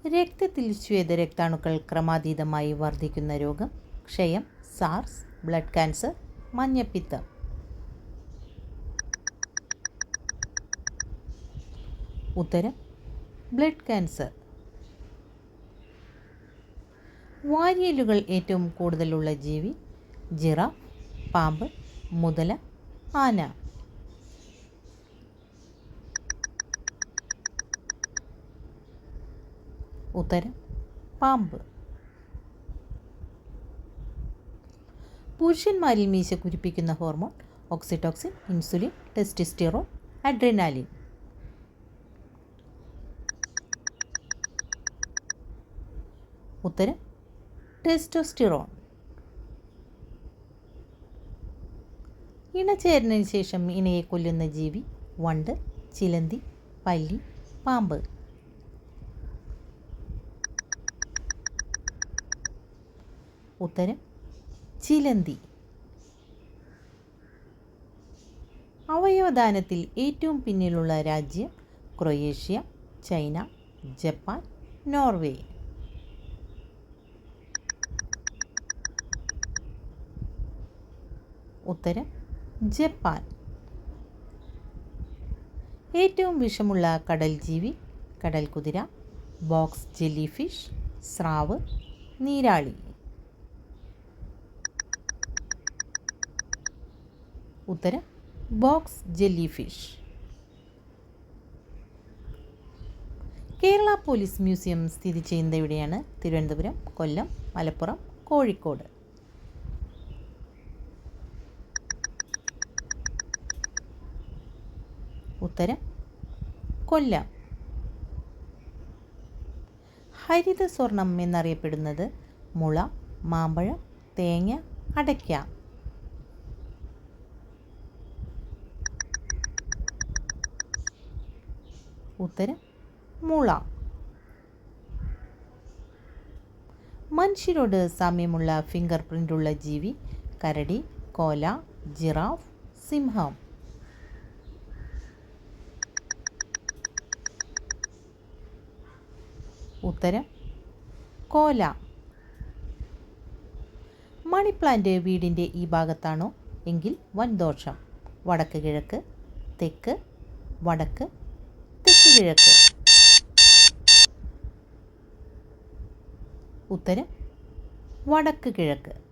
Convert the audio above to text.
രക്തത്തിൽ ശ്വേതരക്താണുക്കൾ ക്രമാതീതമായി വർദ്ധിക്കുന്ന രോഗം? ക്ഷയം, സാർസ്, ബ്ലഡ് ക്യാൻസർ, മഞ്ഞപ്പിത്തം. ഉത്തരം ബ്ലഡ് ക്യാൻസർ. വാരിയെല്ലുകൾ ഏറ്റവും കൂടുതലുള്ള ജീവി? ജിറാഫ്, പാമ്പ്, മുതല, ആന. ഉത്തരം പാമ്പ്. പുരുഷന്മാരിൽ മീശ കുരിപ്പിക്കുന്ന hormone? Oxytocin, insulin, testosterone, adrenaline. ഉത്തരം ടെസ്റ്റോസ്റ്റിറോൺ. ഇണചേരലിന് ശേഷം ഇണയെ കൊല്ലുന്ന ജീവി? വണ്ട്, ചിലന്തി, പല്ലി, പാമ്പ്. ഉത്തരം ചിലന്തി. അവയവദാനത്തിൽ ഏറ്റവും പിന്നിലുള്ള രാജ്യം? Croatia, China, Japan, Norway. ഉത്തരം ജപ്പാൻ. ഏറ്റവും വിഷമുള്ള കടൽ ജീവി? കടൽ കുതിര, ബോക്സ് ജെല്ലി ഫിഷ്, സ്രാവ്, നീരാളി. ഉത്തരം box jelly fish. Kerala police museum സ്ഥിതി ചെയ്യുന്നത് എവിടെയാണ്? തിരുവനന്തപുരം, കൊല്ലം, മലപ്പുറം, കോഴിക്കോട്. ഉത്തരം കൊല്ലം. ഹരിത സ്വർണം എന്നറിയപ്പെടുന്നത്? മുള, മാമ്പഴം, തേങ്ങ, അടയ്ക്ക. ഉത്തരം മുള. മനുഷ്യരോട് സാമ്യമുള്ള ഫിംഗർ പ്രിൻ്റുള്ള ജീവി? കരടി, കോല, ജിറാഫ്, സിംഹം. ഉത്തരം കോല. മണി പ്ലാന്റ് വീടിൻ്റെ ഈ ഭാഗത്താണോ എങ്കിൽ വൻ ദോഷം. വടക്ക് കിഴക്ക്, തെക്ക്, വടക്ക്, തെക്ക് കിഴക്ക്. ഉത്തരം വടക്ക് കിഴക്ക്.